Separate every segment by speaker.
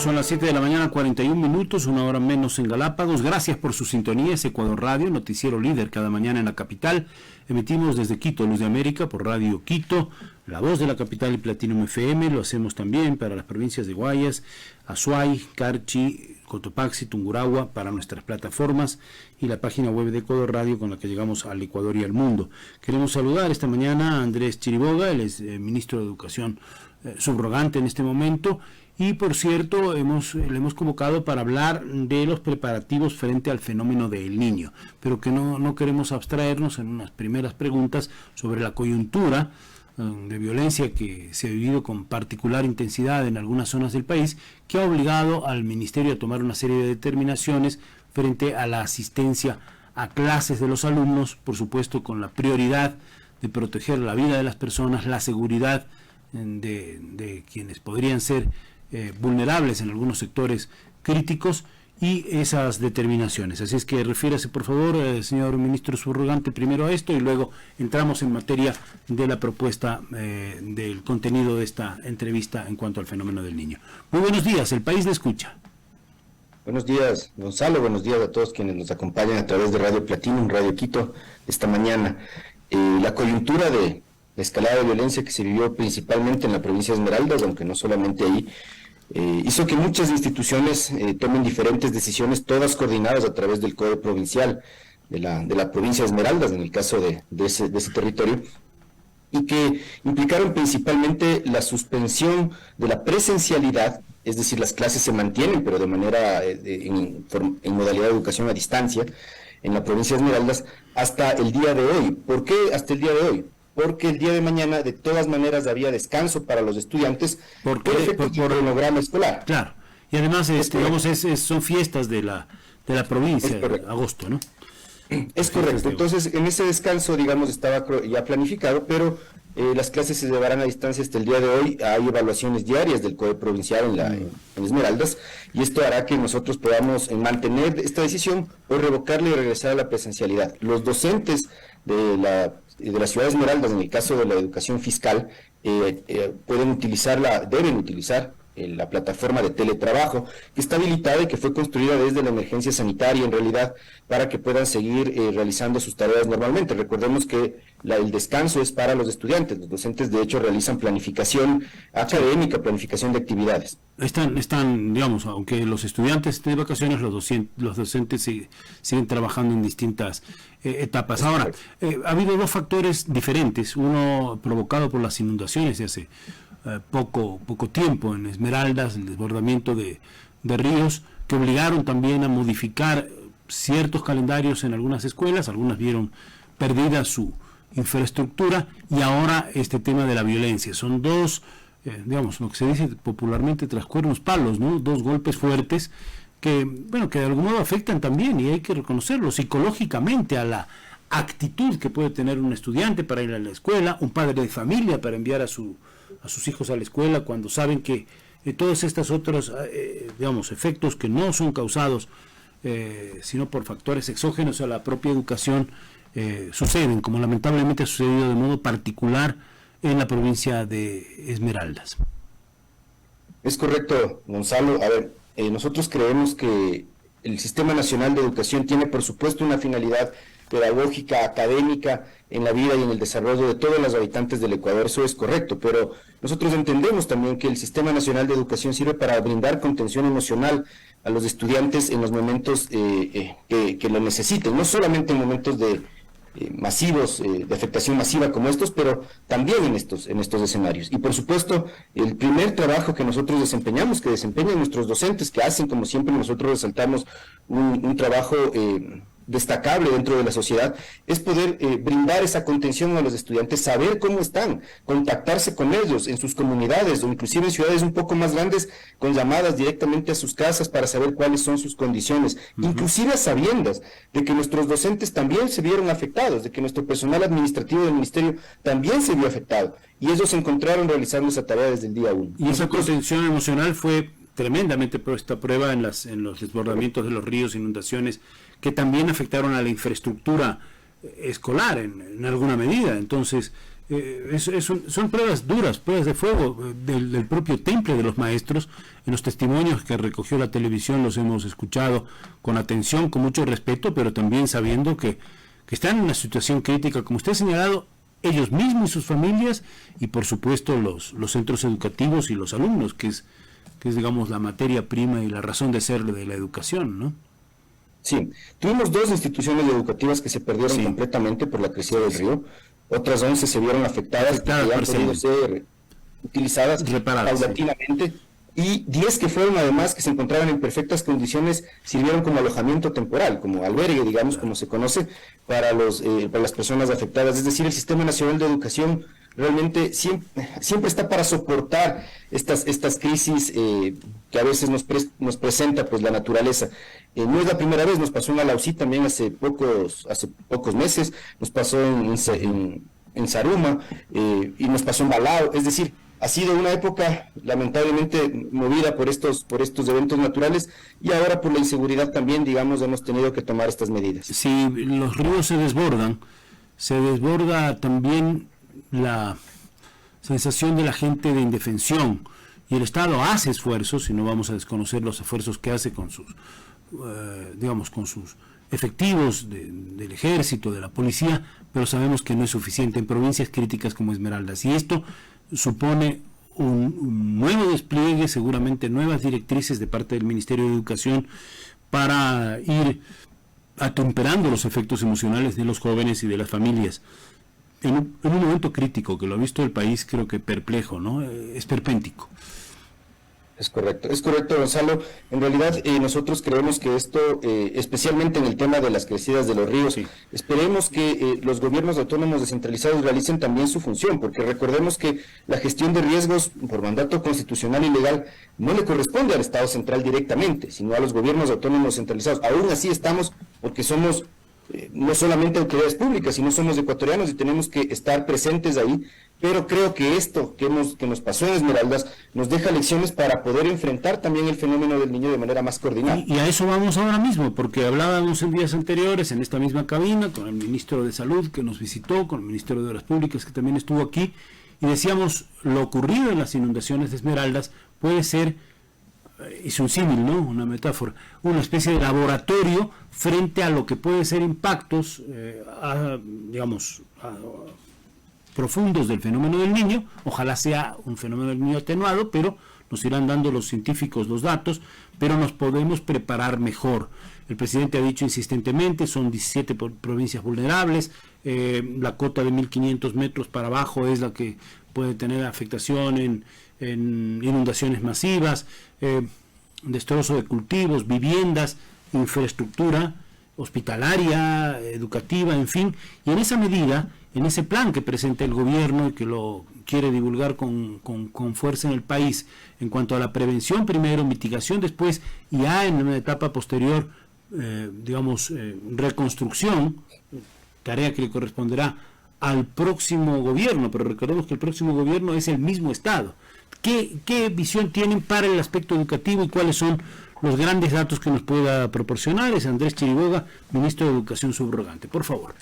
Speaker 1: Son las 7 de la mañana, 41 minutos, una hora menos en Galápagos. Gracias por su sintonía. Es Ecuador Radio, noticiero líder cada mañana en la capital. Emitimos desde Quito, Luz de América, por Radio Quito, la voz de la capital y Platinum FM. Lo hacemos también para las provincias de Guayas, Azuay, Carchi, Cotopaxi, Tungurahua, para nuestras plataformas y la página web de Ecuador Radio con la que llegamos al Ecuador y al mundo. Queremos saludar esta mañana a Andrés Chiriboga, él es ministro de Educación subrogante en este momento. Y por cierto, le hemos convocado para hablar de los preparativos frente al fenómeno del Niño, pero que no queremos abstraernos en unas primeras preguntas sobre la coyuntura de violencia que se ha vivido con particular intensidad en algunas zonas del país, que ha obligado al Ministerio a tomar una serie de determinaciones frente a la asistencia a clases de los alumnos, por supuesto con la prioridad de proteger la vida de las personas, la seguridad de quienes podrían ser vulnerables en algunos sectores críticos y esas determinaciones. Así es que refiérase por favor, señor ministro subrogante, primero a esto y luego entramos en materia de la propuesta del contenido de esta entrevista en cuanto al fenómeno del niño. Muy buenos días, el país le escucha.
Speaker 2: Buenos días, Gonzalo, buenos días a todos quienes nos acompañan a través de Radio Platinum, Radio Quito, esta mañana. La coyuntura de la escalada de violencia que se vivió principalmente en la provincia de Esmeraldas, aunque no solamente ahí, hizo que muchas instituciones tomen diferentes decisiones, todas coordinadas a través del Código Provincial de la provincia de Esmeraldas, en el caso de ese territorio, y que implicaron principalmente la suspensión de la presencialidad, es decir, las clases se mantienen, pero de manera en modalidad de educación a distancia, en la provincia de Esmeraldas, hasta el día de hoy. ¿Por qué hasta el día de hoy? Porque el día de mañana de todas maneras había descanso para los estudiantes por el cronograma escolar.
Speaker 1: Claro, y además son fiestas de la provincia, de agosto, ¿no?
Speaker 2: Es correcto, entonces en ese descanso, digamos, estaba ya planificado, pero las clases se llevarán a distancia hasta el día de hoy. Hay evaluaciones diarias del Código Provincial en Esmeraldas, y esto hará que nosotros podamos mantener esta decisión o revocarla y regresar a la presencialidad. Los docentes de la ciudad de Esmeraldas, en el caso de la educación fiscal, deben utilizar la plataforma de teletrabajo, que está habilitada y que fue construida desde la emergencia sanitaria, en realidad, para que puedan seguir realizando sus tareas normalmente. Recordemos que el descanso es para los estudiantes. Los docentes, de hecho, realizan planificación académica, planificación de actividades.
Speaker 1: Están, digamos, aunque los estudiantes estén de vacaciones, los docentes siguen trabajando en distintas etapas. Ahora, ha habido dos factores diferentes, uno provocado por las inundaciones de hace poco tiempo en Esmeraldas, el desbordamiento de ríos, que obligaron también a modificar ciertos calendarios en algunas escuelas. Algunas vieron perdida su infraestructura, y ahora este tema de la violencia. Son dos, digamos, lo que se dice popularmente tras cuernos palos, ¿no? Dos golpes fuertes que de algún modo afectan también, y hay que reconocerlo, psicológicamente a la actitud que puede tener un estudiante para ir a la escuela, un padre de familia para enviar a sus hijos a la escuela, cuando saben que todos estos otros efectos que no son causados sino por factores exógenos a la propia educación suceden, como lamentablemente ha sucedido de modo particular en la provincia de Esmeraldas.
Speaker 2: Es correcto, Gonzalo. A ver, nosotros creemos que el Sistema Nacional de Educación tiene, por supuesto, una finalidad pedagógica, académica, en la vida y en el desarrollo de todos los habitantes del Ecuador. Eso es correcto, pero nosotros entendemos también que el Sistema Nacional de Educación sirve para brindar contención emocional a los estudiantes en los momentos que lo necesiten, no solamente en momentos masivos, de afectación masiva como estos, pero también en estos escenarios. Y por supuesto, el primer trabajo que nosotros desempeñamos, que desempeñan nuestros docentes, que hacen, como siempre nosotros resaltamos, un trabajo destacable dentro de la sociedad, es poder brindar esa contención a los estudiantes, saber cómo están, contactarse con ellos en sus comunidades o inclusive en ciudades un poco más grandes, con llamadas directamente a sus casas para saber cuáles son sus condiciones, inclusive a sabiendas de que nuestros docentes también se vieron afectados, de que nuestro personal administrativo del ministerio también se vio afectado, y ellos se encontraron realizando esa tarea desde el día 1.
Speaker 1: Y esa contención emocional fue tremendamente esta prueba en los desbordamientos de los ríos, inundaciones, que también afectaron a la infraestructura escolar en alguna medida. Entonces, son pruebas duras, pruebas de fuego del propio temple de los maestros. En los testimonios que recogió la televisión los hemos escuchado con atención, con mucho respeto, pero también sabiendo que están en una situación crítica, como usted ha señalado, ellos mismos y sus familias, y por supuesto los centros educativos y los alumnos, que es digamos la materia prima y la razón de ser de la educación, ¿no?
Speaker 2: Sí, tuvimos 2 instituciones educativas que se perdieron completamente por la crecida del río. Otras 11 se vieron afectadas y han podido ser utilizadas paulatinamente. Y 10 que fueron además, que se encontraban en perfectas condiciones, sirvieron como alojamiento temporal, como albergue, digamos, como se conoce, para las personas afectadas. Es decir, el Sistema Nacional de Educación realmente siempre está para soportar estas crisis que a veces nos presenta pues la naturaleza. No es la primera vez, nos pasó en Alausí también hace pocos meses, nos pasó en Zaruma y nos pasó en Balao. Es decir, ha sido una época lamentablemente movida por estos eventos naturales, y ahora por la inseguridad también, digamos, hemos tenido que tomar estas medidas.
Speaker 1: Si los ríos se desborda también la sensación de la gente de indefensión, y el Estado hace esfuerzos, y no vamos a desconocer los esfuerzos que hace con sus efectivos del ejército, de la policía, pero sabemos que no es suficiente en provincias críticas como Esmeraldas, y esto supone un nuevo despliegue, seguramente nuevas directrices de parte del Ministerio de Educación para ir atemperando los efectos emocionales de los jóvenes y de las familias en un momento crítico que lo ha visto el país, creo que perplejo, ¿no? Esperpéntico.
Speaker 2: Es correcto, Gonzalo. En realidad nosotros creemos que esto, especialmente en el tema de las crecidas de los ríos, esperemos que los gobiernos autónomos descentralizados realicen también su función, porque recordemos que la gestión de riesgos por mandato constitucional y legal no le corresponde al Estado central directamente, sino a los gobiernos autónomos centralizados. Aún así estamos, porque somos no solamente autoridades públicas, sino somos ecuatorianos y tenemos que estar presentes ahí. Pero creo que esto que nos pasó en Esmeraldas nos deja lecciones para poder enfrentar también el fenómeno del niño de manera más coordinada.
Speaker 1: Y a eso vamos ahora mismo, porque hablábamos en días anteriores en esta misma cabina con el ministro de Salud que nos visitó, con el ministro de Obras Públicas que también estuvo aquí, y decíamos, lo ocurrido en las inundaciones de Esmeraldas puede ser, es un símil, ¿no? Una metáfora, una especie de laboratorio frente a lo que puede ser impactos, profundos del fenómeno del niño. Ojalá sea un fenómeno del niño atenuado, pero nos irán dando los científicos los datos, pero nos podemos preparar mejor. El presidente ha dicho insistentemente, son 17 provincias vulnerables, la cota de 1.500 metros para abajo es la que puede tener afectación en inundaciones masivas, destrozo de cultivos, viviendas, infraestructura hospitalaria, educativa, en fin, y en esa medida, en ese plan que presenta el gobierno y que lo quiere divulgar con fuerza en el país, en cuanto a la prevención primero, mitigación después, y ya en una etapa posterior, reconstrucción, tarea que le corresponderá al próximo gobierno, pero recordemos que el próximo gobierno es el mismo Estado. ¿Qué visión tienen para el aspecto educativo y cuáles son los grandes datos que nos pueda proporcionar? Es Andrés Chiriboga, ministro de Educación subrogante. Por favor.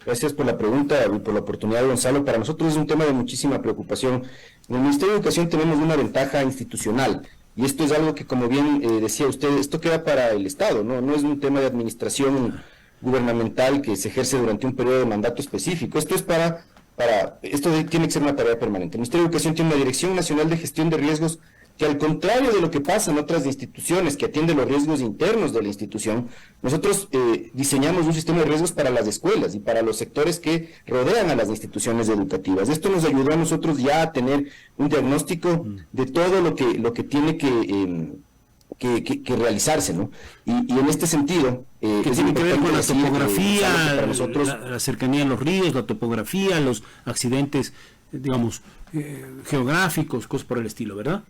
Speaker 2: Gracias por la pregunta y por la oportunidad, Gonzalo. Para nosotros es un tema de muchísima preocupación. En el Ministerio de Educación tenemos una ventaja institucional, y esto es algo que, como bien decía usted, esto queda para el Estado, no es un tema de administración gubernamental que se ejerce durante un periodo de mandato específico. Esto es esto tiene que ser una tarea permanente. El Ministerio de Educación tiene una Dirección Nacional de Gestión de Riesgos que, al contrario de lo que pasa en otras instituciones que atienden los riesgos internos de la institución, nosotros diseñamos un sistema de riesgos para las escuelas y para los sectores que rodean a las instituciones educativas. Esto nos ayudó a nosotros ya a tener un diagnóstico de todo lo que tiene que realizarse, ¿no? Y en este sentido,
Speaker 1: que tiene que ver con la topografía, para nosotros, la cercanía a los ríos, la topografía, los accidentes, geográficos, cosas por el estilo, ¿verdad?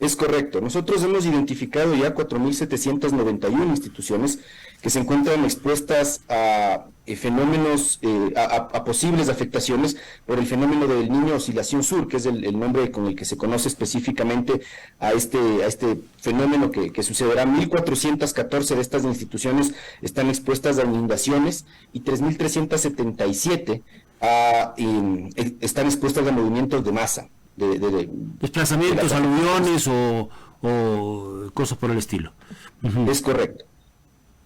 Speaker 2: Es correcto. Nosotros hemos identificado ya 4.791 instituciones que se encuentran expuestas a fenómenos, a posibles afectaciones por el fenómeno del Niño Oscilación Sur, que es el nombre con el que se conoce específicamente a este fenómeno que sucederá. 1.414 de estas instituciones están expuestas a inundaciones y 3.377 están expuestas a movimientos de masa.
Speaker 1: Desplazamientos, aluviones o cosas por el estilo. Uh-huh.
Speaker 2: Es correcto.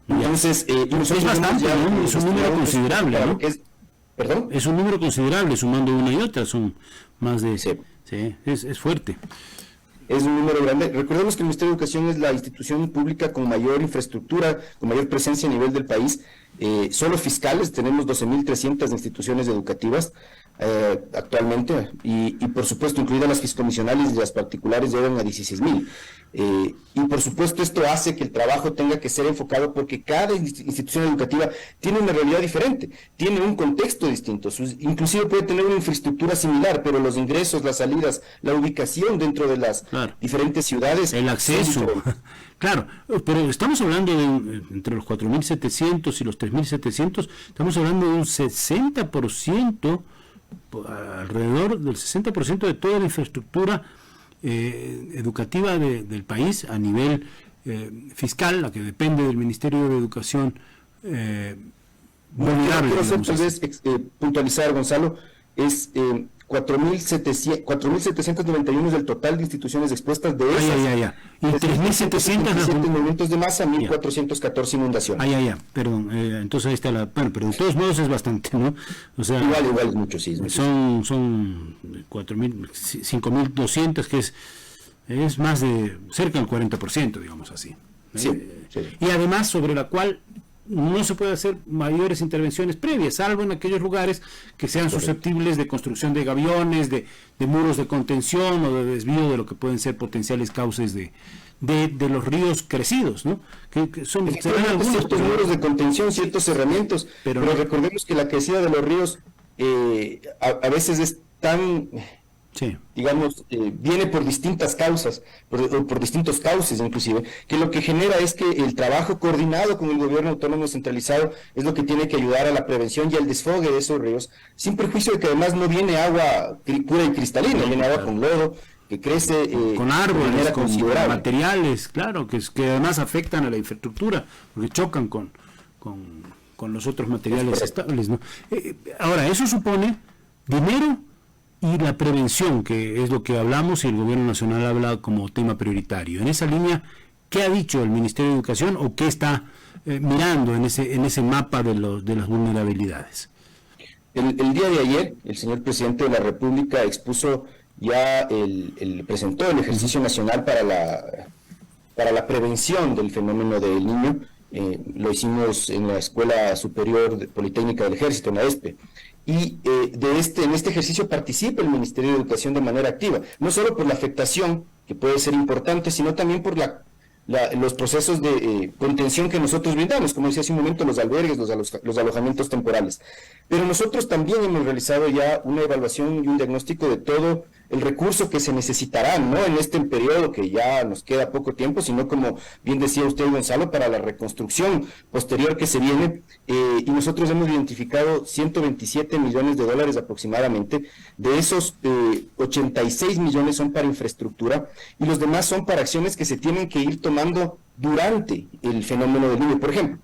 Speaker 2: Entonces,
Speaker 1: es bastante, ¿no? Es un número considerable, ¿no?
Speaker 2: ¿Perdón?
Speaker 1: Es un número considerable, sumando una y otra, son más de... Sí, es fuerte.
Speaker 2: Es un número grande. Recordemos que el Ministerio de Educación es la institución pública con mayor infraestructura, con mayor presencia a nivel del país. Solo fiscales, tenemos 12.300 instituciones educativas actualmente, y por supuesto, incluidas las fiscomisionales y las particulares, llegan a 16.000. Y por supuesto, esto hace que el trabajo tenga que ser enfocado porque cada institución educativa tiene una realidad diferente, tiene un contexto distinto, inclusive puede tener una infraestructura similar, pero los ingresos, las salidas, la ubicación dentro de las diferentes ciudades,
Speaker 1: el acceso. Claro, pero estamos hablando de entre los 4.700 y los 3.700, estamos hablando de un 60%, alrededor del 60% de toda la infraestructura educativa del país a nivel fiscal, la que depende del Ministerio de Educación, vulnerable.
Speaker 2: Quiero tal vez puntualizar, Gonzalo, es 4.791 del total de instituciones expuestas, de esas.
Speaker 1: Y 3.700
Speaker 2: movimientos de masa, 1.414 inundaciones.
Speaker 1: Perdón, entonces ahí está bueno, pero de todos modos es bastante, ¿no? O sea,
Speaker 2: igual es mucho, sí.
Speaker 1: Son 4.000, 5.200, que es más de cerca del 40%, digamos así.
Speaker 2: Sí.
Speaker 1: Y además sobre la cual no se puede hacer mayores intervenciones previas, salvo en aquellos lugares que sean susceptibles de construcción de gaviones, de muros de contención o de desvío de lo que pueden ser potenciales cauces de los ríos crecidos, ¿no? Que son
Speaker 2: algunos ciertos muros de contención, ciertos cerramientos, pero recordemos que la crecida de los ríos a veces es tan... Sí. Digamos, viene por distintas causas, por distintos cauces inclusive, que lo que genera es que el trabajo coordinado con el gobierno autónomo centralizado es lo que tiene que ayudar a la prevención y al desfogue de esos ríos, sin perjuicio de que además no viene agua pura y cristalina, viene agua con lodo, que crece
Speaker 1: con árboles, con materiales, claro, que además afectan a la infraestructura, porque chocan con los otros materiales estables, ¿no? Ahora, eso supone dinero y la prevención, que es lo que hablamos y el gobierno nacional habla como tema prioritario. En esa línea, ¿qué ha dicho el Ministerio de Educación o qué está mirando en ese mapa de las vulnerabilidades?
Speaker 2: El día de ayer, el señor presidente de la República expuso ya, presentó el ejercicio nacional para la prevención del fenómeno del niño. Lo hicimos en la Escuela Superior Politécnica del Ejército, en la ESPE. Y en este ejercicio participa el Ministerio de Educación de manera activa, no solo por la afectación, que puede ser importante, sino también por los procesos de contención que nosotros brindamos, como decía hace un momento, los albergues, los alojamientos temporales. Pero nosotros también hemos realizado ya una evaluación y un diagnóstico de todo el recurso que se necesitará, no en este periodo que ya nos queda poco tiempo, sino, como bien decía usted, Gonzalo, para la reconstrucción posterior que se viene, y nosotros hemos identificado 127 millones de dólares aproximadamente. De esos, 86 millones son para infraestructura y los demás son para acciones que se tienen que ir tomando durante el fenómeno del niño. Por ejemplo,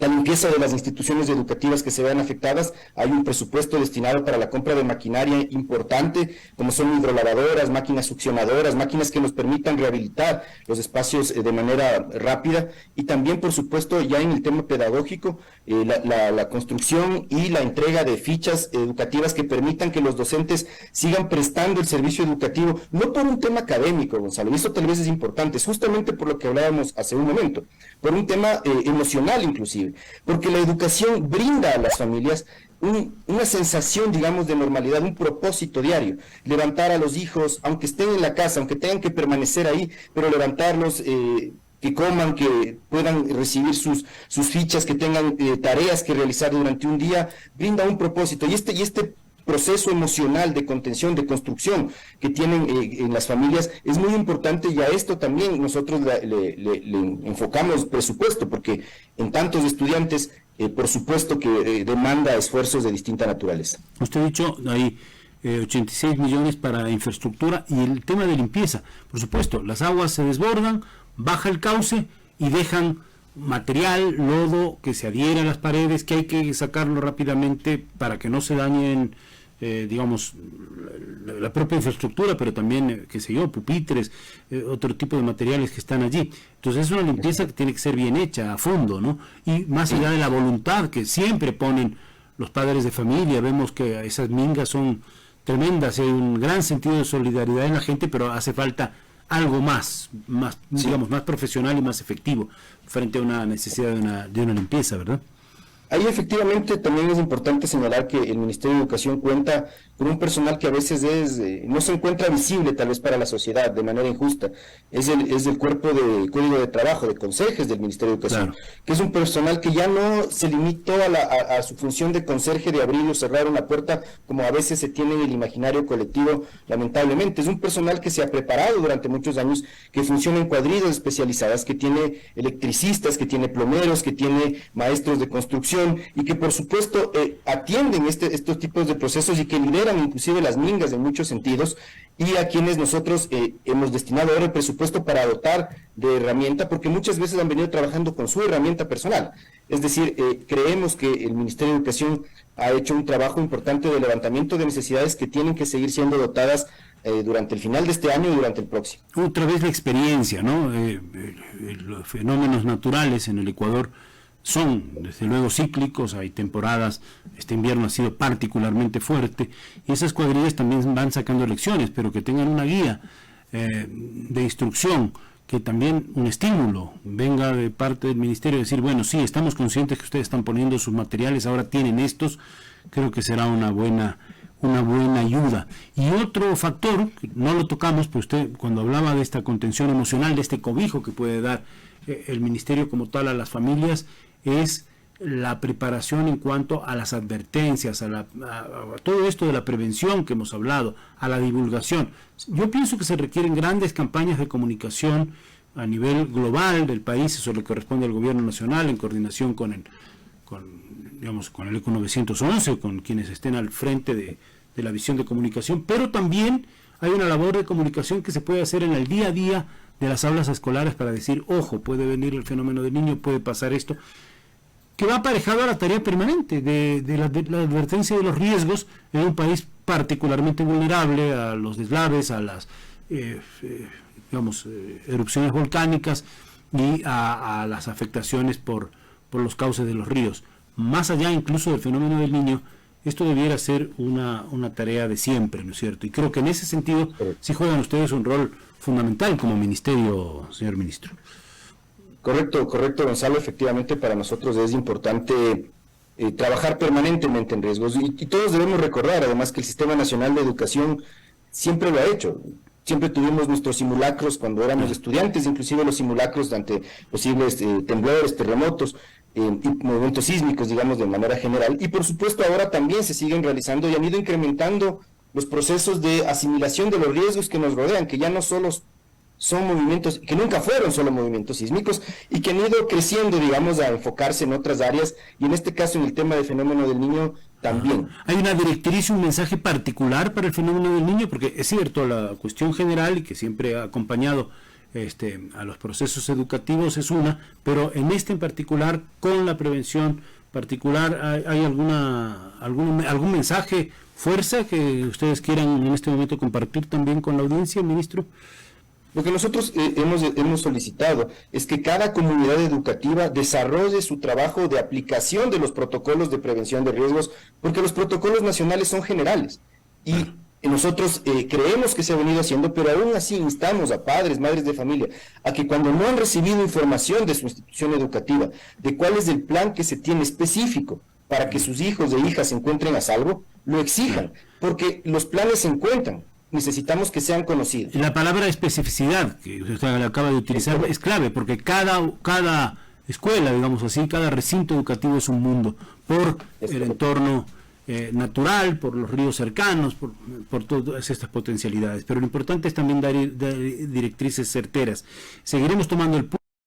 Speaker 2: la limpieza de las instituciones educativas que se vean afectadas, hay un presupuesto destinado para la compra de maquinaria importante, como son hidrolavadoras, máquinas succionadoras, máquinas que nos permitan rehabilitar los espacios de manera rápida, y también, por supuesto, ya en el tema pedagógico, la construcción y la entrega de fichas educativas que permitan que los docentes sigan prestando el servicio educativo, no por un tema académico, Gonzalo, y esto tal vez es importante, es justamente por lo que hablábamos hace un momento, por un tema emocional inclusive, porque la educación brinda a las familias una sensación, digamos, de normalidad, un propósito diario, levantar a los hijos, aunque estén en la casa, aunque tengan que permanecer ahí, pero levantarlos, que coman, que puedan recibir sus fichas, que tengan tareas que realizar durante un día, brinda un propósito, y este proceso emocional de contención, de construcción que tienen en las familias es muy importante, y a esto también nosotros le enfocamos presupuesto, porque en tantos estudiantes, por supuesto que demanda esfuerzos de distinta naturaleza.
Speaker 1: Usted ha dicho, hay 86 millones para infraestructura y el tema de limpieza. Por supuesto, las aguas se desbordan, baja el cauce y dejan material, lodo que se adhiere a las paredes, que hay que sacarlo rápidamente para que no se dañen, digamos, la propia infraestructura, pero también, qué sé yo, pupitres, otro tipo de materiales que están allí. Entonces es una limpieza que tiene que ser bien hecha, a fondo, ¿no? Y más allá de la voluntad que siempre ponen los padres de familia, vemos que esas mingas son tremendas, hay un gran sentido de solidaridad en la gente, pero hace falta algo más, digamos, más profesional y más efectivo frente a una necesidad de una limpieza, ¿verdad?
Speaker 2: Ahí efectivamente también es importante señalar que el Ministerio de Educación cuenta con un personal que a veces no se encuentra visible tal vez para la sociedad de manera injusta. Es el cuerpo de código de trabajo, de conserjes del Ministerio de Educación, claro, que es un personal que ya no se limitó a su función de conserje, de abrir o cerrar una puerta, como a veces se tiene en el imaginario colectivo, lamentablemente. Es un personal que se ha preparado durante muchos años, que funciona en cuadrillas especializadas, que tiene electricistas, que tiene plomeros, que tiene maestros de construcción, y que por supuesto atienden estos tipos de procesos y que lideran inclusive las mingas en muchos sentidos, y a quienes nosotros hemos destinado ahora el presupuesto para dotar de herramienta, porque muchas veces han venido trabajando con su herramienta personal. Es decir, creemos que el Ministerio de Educación ha hecho un trabajo importante de levantamiento de necesidades que tienen que seguir siendo dotadas durante el final de este año y durante el próximo.
Speaker 1: Otra vez la experiencia, ¿no? Los fenómenos naturales en el Ecuador son, desde luego, cíclicos, hay temporadas, este invierno ha sido particularmente fuerte, y esas cuadrillas también van sacando lecciones, pero que tengan una guía de instrucción, que también un estímulo venga de parte del Ministerio, decir, bueno, sí, estamos conscientes que ustedes están poniendo sus materiales, ahora tienen estos, creo que será una buena ayuda. Y otro factor, que no lo tocamos, pero usted cuando hablaba de esta contención emocional, de este cobijo que puede dar el Ministerio como tal a las familias, es la preparación en cuanto a las advertencias, a todo esto de la prevención que hemos hablado, a la divulgación. Yo pienso que se requieren grandes campañas de comunicación a nivel global del país, eso le corresponde al gobierno nacional en coordinación con el ECO 911, con quienes estén al frente de la visión de comunicación, pero también hay una labor de comunicación que se puede hacer en el día a día de las aulas escolares para decir, ojo, puede venir el fenómeno del niño, puede pasar esto, que va aparejado a la tarea permanente de la advertencia de los riesgos en un país particularmente vulnerable a los deslaves, a las erupciones volcánicas y a las afectaciones por los cauces de los ríos. Más allá incluso del fenómeno del niño, esto debiera ser una tarea de siempre, ¿no es cierto? Y creo que en ese sentido sí juegan ustedes un rol fundamental como ministerio, señor ministro.
Speaker 2: Correcto, Gonzalo. Efectivamente, para nosotros es importante trabajar permanentemente en riesgos, y todos debemos recordar, además, que el Sistema Nacional de Educación siempre lo ha hecho. Siempre tuvimos nuestros simulacros cuando éramos estudiantes, inclusive los simulacros ante posibles temblores, terremotos y movimientos sísmicos, digamos, de manera general. Y por supuesto ahora también se siguen realizando y han ido incrementando los procesos de asimilación de los riesgos que nos rodean, que ya no solo son movimientos, que nunca fueron solo movimientos sísmicos, y que han ido creciendo, digamos, a enfocarse en otras áreas, y en este caso en el tema del fenómeno del niño también.
Speaker 1: ¿Hay una directriz, un mensaje particular para el fenómeno del niño? Porque es cierto, la cuestión general, y que siempre ha acompañado a los procesos educativos es una, pero en este en particular, con la prevención particular, ¿hay algún mensaje, fuerza que ustedes quieran en este momento compartir también con la audiencia, ministro?
Speaker 2: Lo que nosotros hemos solicitado es que cada comunidad educativa desarrolle su trabajo de aplicación de los protocolos de prevención de riesgos, porque los protocolos nacionales son generales. Y nosotros creemos que se ha venido haciendo, pero aún así instamos a padres, madres de familia, a que cuando no han recibido información de su institución educativa, de cuál es el plan que se tiene específico para que sus hijos e hijas se encuentren a salvo, lo exijan, porque los planes se encuentran. Necesitamos que sean conocidos.
Speaker 1: La palabra especificidad, que usted acaba de utilizar, es clave, porque cada escuela, digamos así, cada recinto educativo es un mundo, por el entorno natural, por los ríos cercanos, por todas estas potencialidades. Pero lo importante es también dar directrices certeras. Seguiremos tomando el punto.